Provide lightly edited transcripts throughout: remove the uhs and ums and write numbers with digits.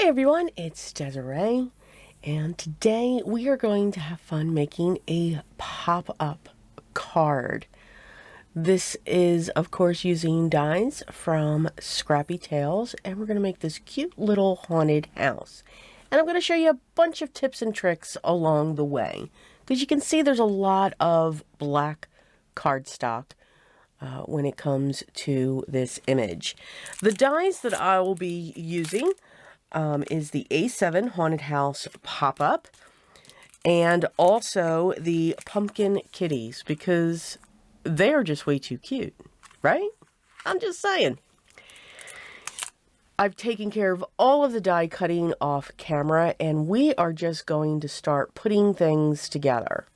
Hey everyone, it's Desiree, and today we are going to have fun making a pop-up card. This is, of course, using dies from Scrappy Tails, and we're going to make this cute little haunted house. And I'm going to show you a bunch of tips and tricks along the way, because you can see there's a lot of black cardstock when it comes to this image. The dies that I will be using is the A7 Haunted House pop-up and also the pumpkin kitties, because they are just way too cute, right? I'm just saying. I've taken care of all of the die cutting off camera, and we are just going to start putting things together.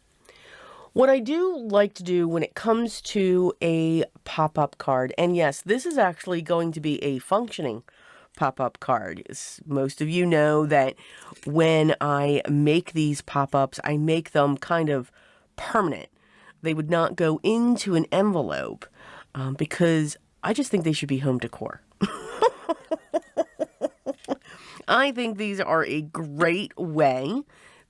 What I do like to do when it comes to a pop-up card, and yes, this is actually going to be a functioning pop-up card. Most of you know that when I make these pop-ups, I make them kind of permanent. They would not go into an envelope because I just think they should be home decor. I think these are a great way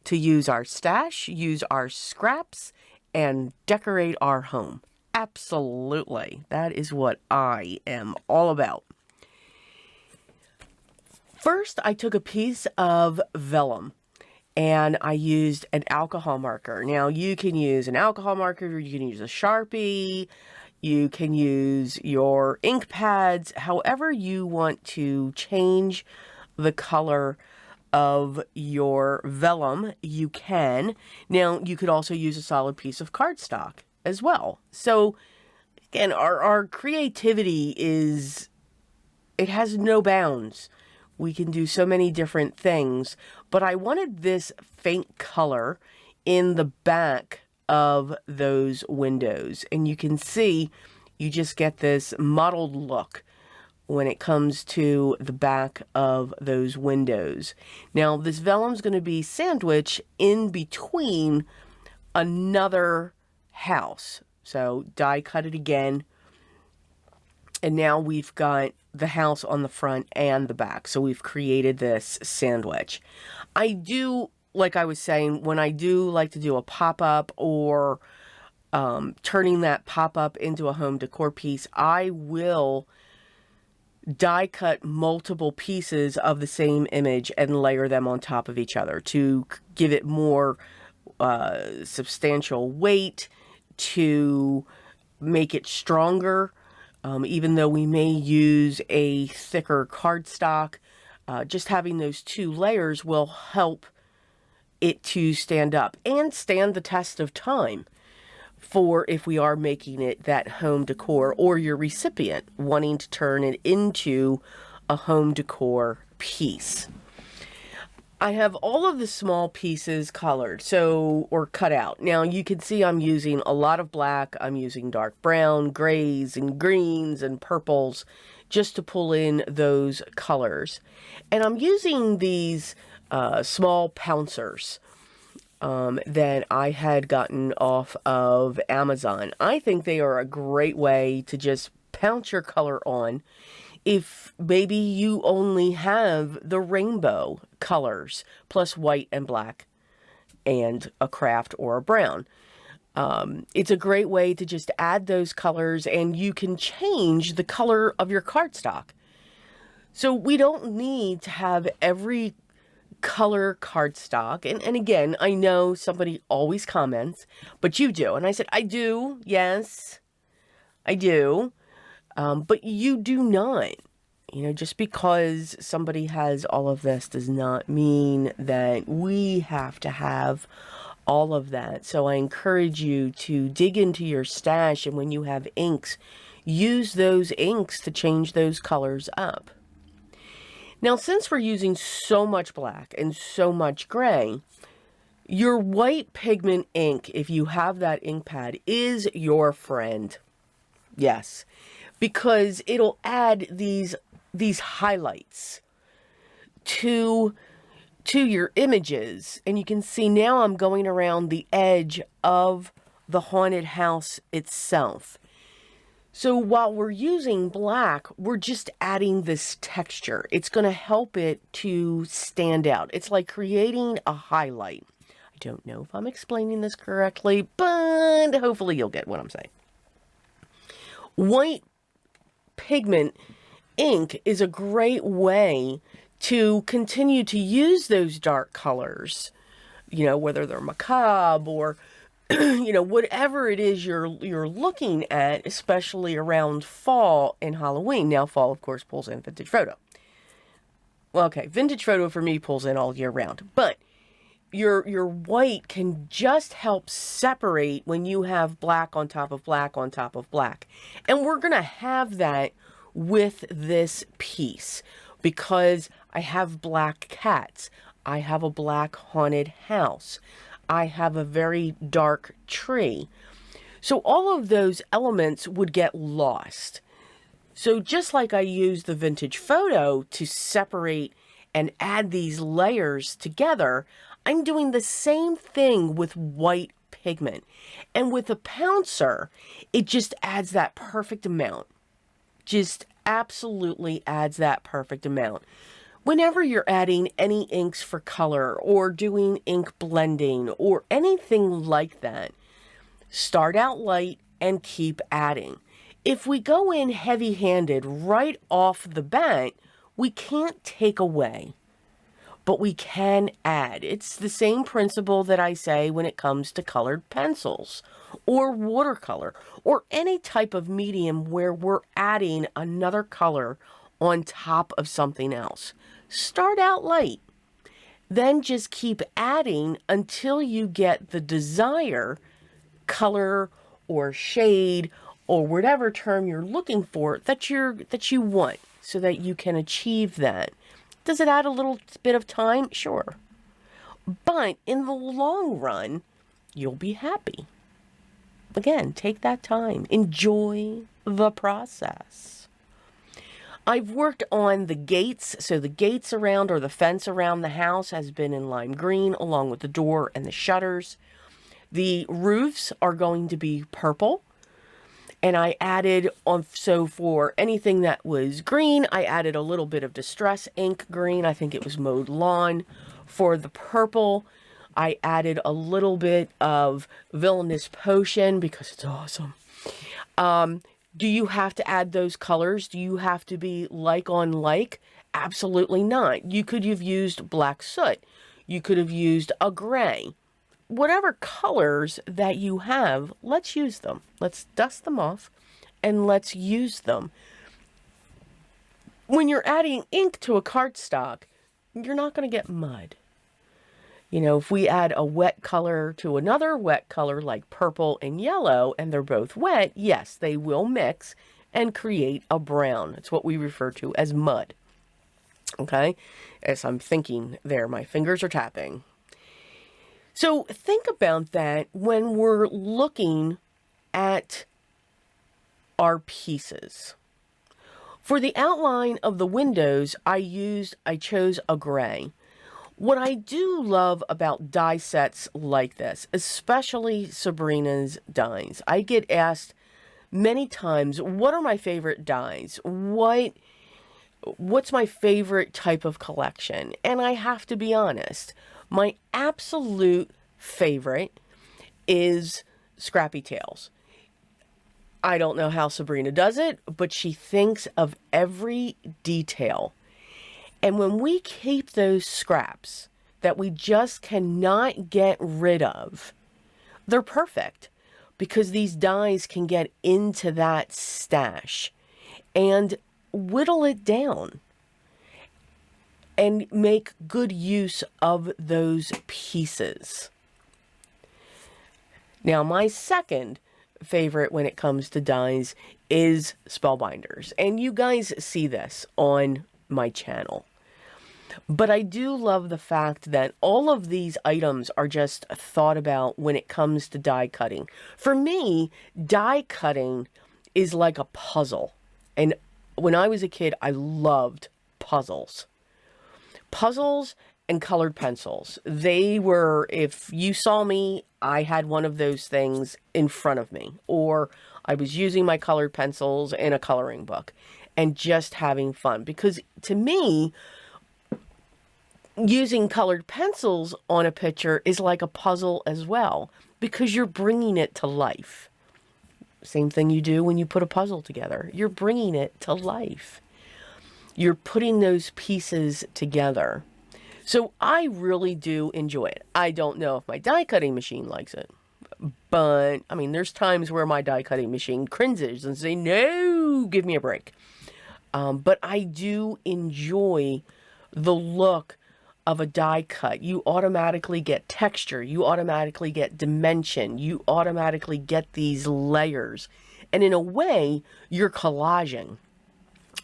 to use our stash, use our scraps, and decorate our home. Absolutely. That is what I am all about. First, I took a piece of vellum and I used an alcohol marker. Now, you can use an alcohol marker, you can use a Sharpie, you can use your ink pads, however you want to change the color of your vellum, you can. Now, you could also use a solid piece of cardstock as well. So, again, our creativity it has no bounds. We can do so many different things, but I wanted this faint color in the back of those windows. And you can see, you just get this mottled look when it comes to the back of those windows. Now, this vellum is going to be sandwiched in between another house. So die cut it again. And now we've got the house on the front and the back. So we've created this sandwich. I do, like I was saying, when I do like to do a pop-up or turning that pop-up into a home decor piece, I will die cut multiple pieces of the same image and layer them on top of each other to give it more substantial weight, to make it stronger. Even though we may use a thicker cardstock, just having those two layers will help it to stand up and stand the test of time for if we are making it that home decor or your recipient wanting to turn it into a home decor piece. I have all of the small pieces colored, or cut out. Now you can see I'm using a lot of black. I'm using dark brown, grays, and greens, and purples just to pull in those colors. And I'm using these small pouncers that I had gotten off of Amazon. I think they are a great way to just pounce your color on. If maybe you only have the rainbow colors plus white and black and a craft or a brown. It's a great way to just add those colors, and you can change the color of your cardstock. So we don't need to have every color cardstock. And again, I know somebody always comments, but you do. And I said, I do. Yes, I do. But you do not. You know, just because somebody has all of this does not mean that we have to have all of that. So I encourage you to dig into your stash, and when you have inks, use those inks to change those colors up. Now, since we're using so much black and so much gray, your white pigment ink, if you have that ink pad, is your friend. Yes, because it'll add these highlights to your images. And you can see now I'm going around the edge of the haunted house itself. So while we're using black, we're just adding this texture. It's going to help it to stand out. It's like creating a highlight. I don't know if I'm explaining this correctly, but hopefully you'll get what I'm saying. White pigment ink is a great way to continue to use those dark colors, you know, whether they're macabre or you know, whatever it is you're looking at, especially around fall and Halloween. Now, fall, of course, pulls in vintage photo. Well, okay, vintage photo for me pulls in all year round, but your white can just help separate when you have black on top of black on top of black. And we're going to have that with this piece because I have black cats. I have a black haunted house. I have a very dark tree. So all of those elements would get lost. So just like I use the vintage photo to separate and add these layers together, I'm doing the same thing with white pigment. And with a pouncer, it just adds that perfect amount. Just absolutely adds that perfect amount. Whenever you're adding any inks for color or doing ink blending or anything like that, start out light and keep adding. If we go in heavy-handed right off the bat, we can't take away, but we can add. It's the same principle that I say when it comes to colored pencils or watercolor or any type of medium where we're adding another color on top of something else. Start out light, then just keep adding until you get the desired color or shade or whatever term you're looking for that you want so that you can achieve that. Does it add a little bit of time? Sure. But in the long run, you'll be happy. Again, take that time. Enjoy the process. I've worked on the gates. So the gates around or the fence around the house has been in lime green along with the door and the shutters. The roofs are going to be purple. And I added on, so for anything that was green, I added a little bit of Distress Ink green. I think it was Mowed Lawn. For the purple, I added a little bit of Villainous Potion because it's awesome. Do you have to add those colors? Do you have to be like on like? Absolutely not. You could have used Black Soot. You could have used a gray. Whatever colors that you have, let's use them. Let's dust them off and let's use them. When you're adding ink to a cardstock, you're not going to get mud. You know, if we add a wet color to another wet color like purple and yellow, and they're both wet, yes, they will mix and create a brown. It's what we refer to as mud. Okay? As I'm thinking there, my fingers are tapping. So think about that when we're looking at our pieces. For the outline of the windows, I chose a gray. What I do love about die sets like this, especially Sabrina's dies, I get asked many times, what are my favorite dies? What's my favorite type of collection? And I have to be honest, my absolute favorite is Scrappy Tails. I don't know how Sabrina does it, but she thinks of every detail. And when we keep those scraps that we just cannot get rid of, they're perfect because these dies can get into that stash and whittle it down and make good use of those pieces. Now, my second favorite when it comes to dies is Spellbinders. And you guys see this on my channel. But I do love the fact that all of these items are just thought about when it comes to die cutting. For me, die cutting is like a puzzle. And when I was a kid, I loved puzzles. Puzzles and colored pencils. They were, if you saw me, I had one of those things in front of me. Or I was using my colored pencils in a coloring book and just having fun. Because to me, using colored pencils on a picture is like a puzzle as well, because you're bringing it to life. Same thing you do when you put a puzzle together. You're bringing it to life. You're putting those pieces together. So I really do enjoy it. I don't know if my die cutting machine likes it, but I mean, there's times where my die cutting machine cringes and say, no, give me a break. But I do enjoy the look of a die cut. You automatically get texture. You automatically get dimension. You automatically get these layers. And in a way, you're collaging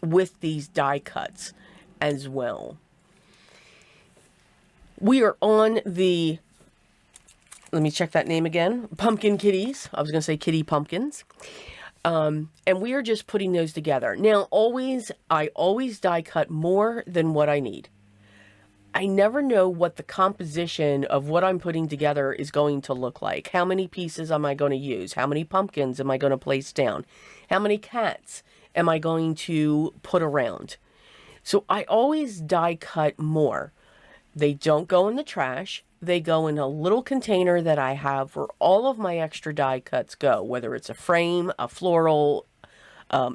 with these die cuts as well. We are on the, let me check that name again, Pumpkin Kitties. I was going to say Kitty Pumpkins. And we are just putting those together. Now, I always die cut more than what I need. I never know what the composition of what I'm putting together is going to look like. How many pieces am I going to use? How many pumpkins am I going to place down? How many cats am I going to put around? So I always die cut more. They don't go in the trash. They go in a little container that I have where all of my extra die cuts go, whether it's a frame, a floral,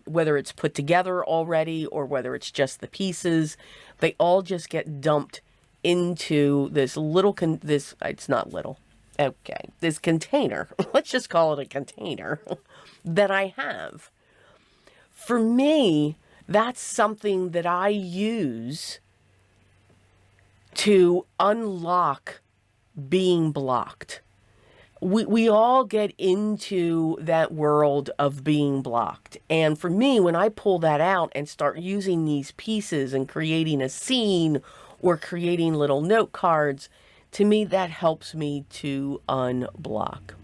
whether it's put together already or whether it's just the pieces. They all just get dumped into this little, it's not little, okay, this container, let's just call it a container, that I have. For me, that's something that I use to unlock being blocked. We all get into that world of being blocked. And for me, when I pull that out and start using these pieces and creating a scene or creating little note cards, to me, that helps me to unblock.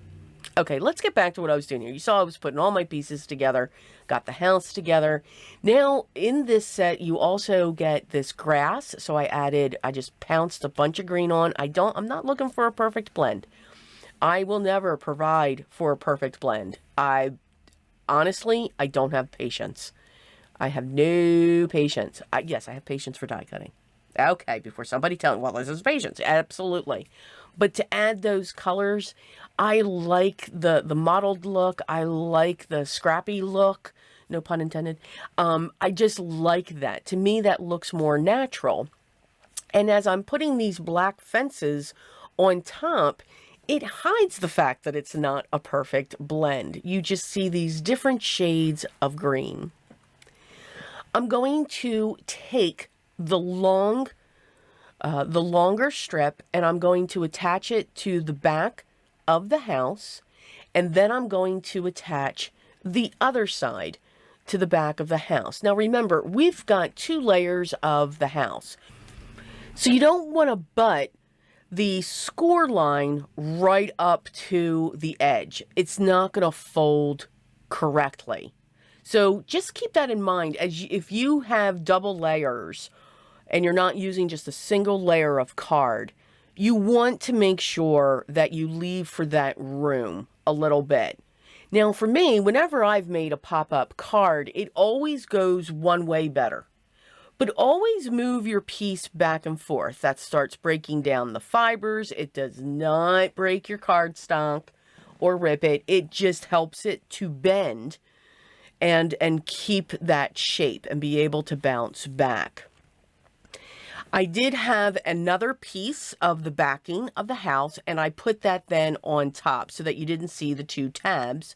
Okay, let's get back to what I was doing here. You saw I was putting all my pieces together, got the house together. Now, in this set, you also get this grass. So I just pounced a bunch of green on. I'm not looking for a perfect blend. I will never provide for a perfect blend. Honestly, I don't have patience. I have no patience. Yes, I have patience for die cutting. Okay, before somebody tells me, well, this is patience. Absolutely. But to add those colors, I like the mottled look. I like the scrappy look. No pun intended. I just like that. To me, that looks more natural. And as I'm putting these black fences on top, it hides the fact that it's not a perfect blend. You just see these different shades of green. I'm going to take the longer strip and I'm going to attach it to the back of the house, and then I'm going to attach the other side to the back of the house. Now remember, we've got 2 layers of the house, so you don't want to butt the score line right up to the edge. It's not going to fold correctly. So just keep that in mind if you have double layers and you're not using just a single layer of card, you want to make sure that you leave for that room a little bit. Now for me, whenever I've made a pop-up card, it always goes one way better. But always move your piece back and forth. That starts breaking down the fibers. It does not break your cardstock or rip it. It just helps it to bend and keep that shape and be able to bounce back. I did have another piece of the backing of the house, and I put that then on top so that you didn't see the 2 tabs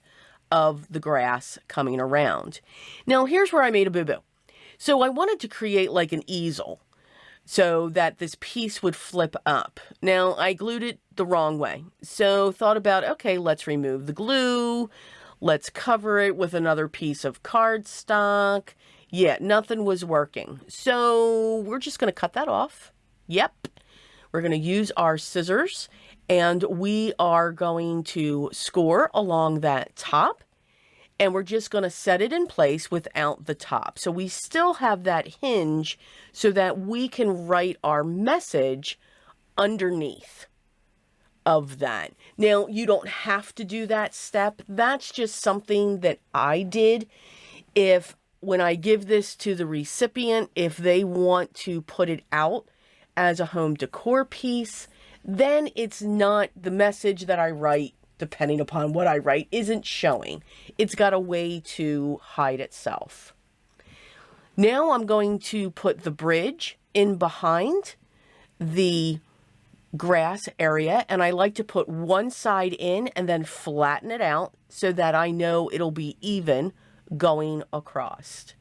of the grass coming around. Now here's where I made a boo-boo. So I wanted to create like an easel so that this piece would flip up. Now I glued it the wrong way. So thought about, okay, let's remove the glue. Let's cover it with another piece of cardstock. Yeah, nothing was working. So we're just going to cut that off. Yep. We're going to use our scissors and we are going to score along that top. And we're just going to set it in place without the top. So we still have that hinge so that we can write our message underneath. of that. Now, you don't have to do that step. That's just something that I did. If when I give this to the recipient, if they want to put it out as a home decor piece, then it's not the message that I write, depending upon what I write, isn't showing. It's got a way to hide itself. Now I'm going to put the bridge in behind the grass area, and I like to put one side in and then flatten it out so that I know it'll be even going across.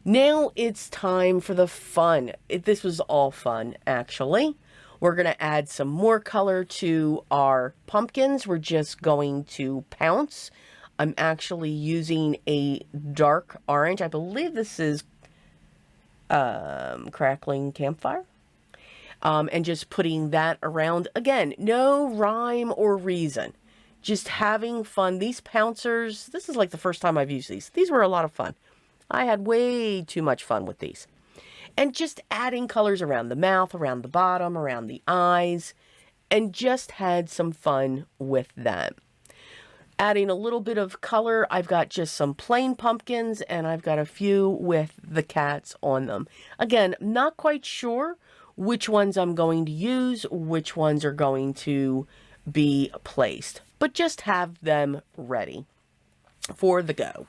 Now it's time for the fun. This was all fun, actually. We're going to add some more color to our pumpkins. We're just going to pounce. I'm actually using a dark orange. I believe this is crackling campfire. And just putting that around. Again, no rhyme or reason. Just having fun. These pouncers, this is like the first time I've used these. These were a lot of fun. I had way too much fun with these. And just adding colors around the mouth, around the bottom, around the eyes, and just had some fun with that. Adding a little bit of color, I've got just some plain pumpkins, and I've got a few with the cats on them. Again, not quite sure which ones I'm going to use, which ones are going to be placed, but just have them ready for the go.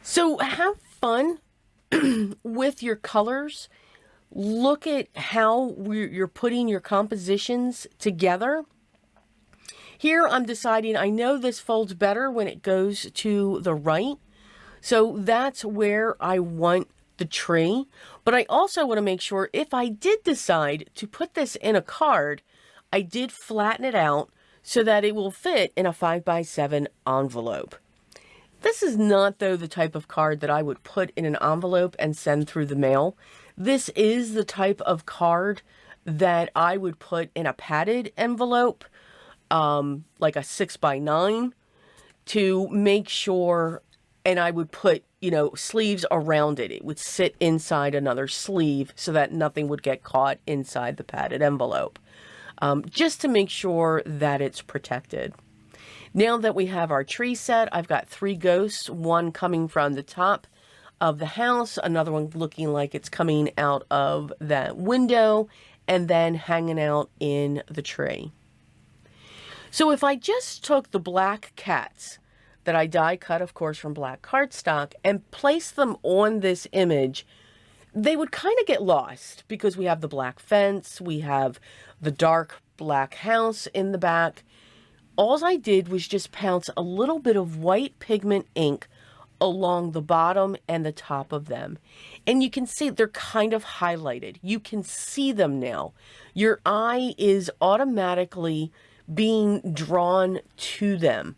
So have fun with your colors. Look at how you're putting your compositions together. Here I'm deciding, I know this folds better when it goes to the right, so that's where I want the tree. But I also want to make sure, if I did decide to put this in a card, I did flatten it out so that it will fit in a 5x7 envelope. This is not, though, the type of card that I would put in an envelope and send through the mail. This is the type of card that I would put in a padded envelope, like a 6x9, to make sure, and I would put, you know, sleeves around it. It would sit inside another sleeve so that nothing would get caught inside the padded envelope, just to make sure that it's protected. Now that we have our tree set, I've got 3 ghosts, one coming from the top of the house, another one looking like it's coming out of that window, and then hanging out in the tree. So if I just took the black cats that I die cut, of course, from black cardstock, and placed them on this image, they would kind of get lost because we have the black fence, we have the dark black house in the back. All I did was just pounce a little bit of white pigment ink along the bottom and the top of them. And you can see they're kind of highlighted. You can see them now. Your eye is automatically being drawn to them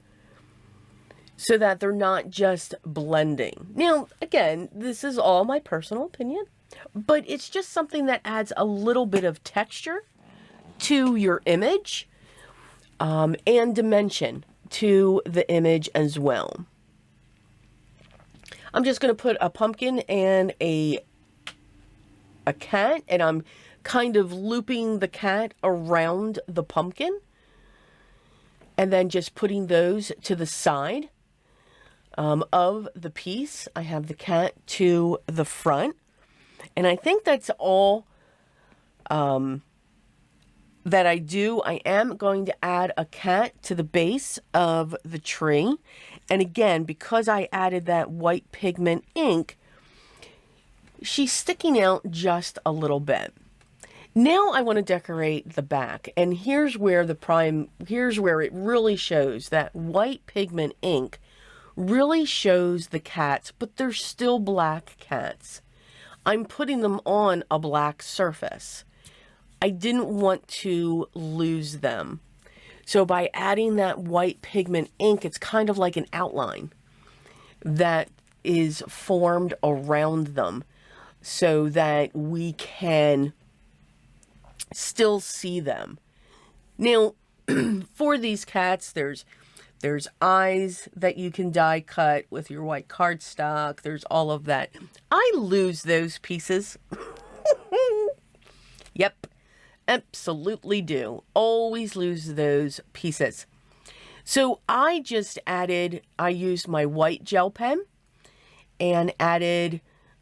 so that they're not just blending. Now, again, this is all my personal opinion, but it's just something that adds a little bit of texture to your image. And dimension to the image as well. I'm just going to put a pumpkin and a cat, and I'm kind of looping the cat around the pumpkin, and then just putting those to the side of the piece. I have the cat to the front, and I think that's all that I do. I am going to add a cat to the base of the tree. And again, because I added that white pigment ink, she's sticking out just a little bit. Now I want to decorate the back. And here's where here's where it really shows. That white pigment ink really shows the cats, but they're still black cats. I'm putting them on a black surface. I didn't want to lose them. So by adding that white pigment ink, it's kind of like an outline that is formed around them so that we can still see them. Now, for these cats, there's eyes that you can die cut with your white cardstock. There's all of that. I lose those pieces. Yep. Absolutely do. Always lose those pieces. So I used my white gel pen and added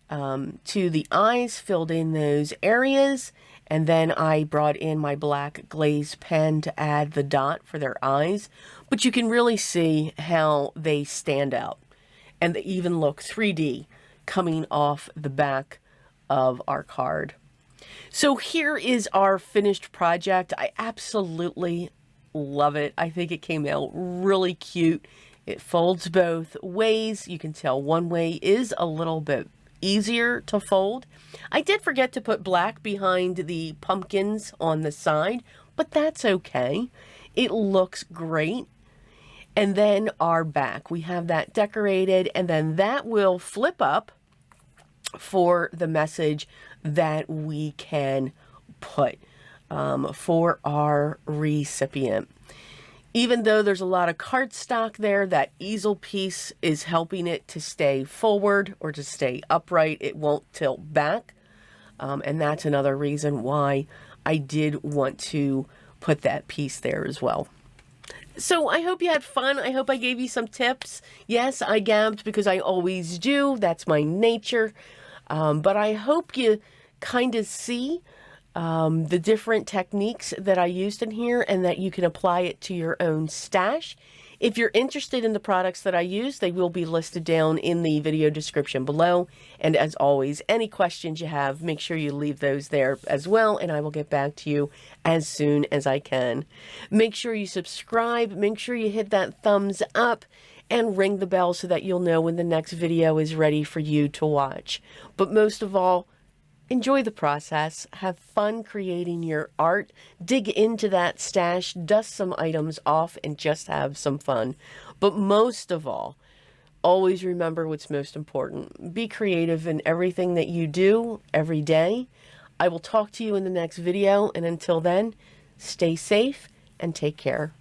to the eyes, filled in those areas, and then I brought in my black glaze pen to add the dot for their eyes. But you can really see how they stand out, and they even look 3D coming off the back of our card. So here is our finished project. I absolutely love it. I think it came out really cute. It folds both ways. You can tell one way is a little bit easier to fold. I did forget to put black behind the pumpkins on the side, but that's okay. It looks great. And then our back, we have that decorated, and then that will flip up for the message that we can put for our recipient. Even though there's a lot of cardstock there, that easel piece is helping it to stay forward or to stay upright. It won't tilt back. And that's another reason why I did want to put that piece there as well. So I hope you had fun. I hope I gave you some tips. Yes, I gabbed because I always do. That's my nature. But I hope you kind of see the different techniques that I used in here and that you can apply it to your own stash. If you're interested in the products that I use, they will be listed down in the video description below. And as always, any questions you have, make sure you leave those there as well, and I will get back to you as soon as I can. Make sure you subscribe, make sure you hit that thumbs up, and ring the bell so that you'll know when the next video is ready for you to watch. But most of all, enjoy the process, have fun creating your art, dig into that stash, dust some items off, and just have some fun. But most of all, always remember what's most important. Be creative in everything that you do every day. I will talk to you in the next video, and until then, stay safe and take care.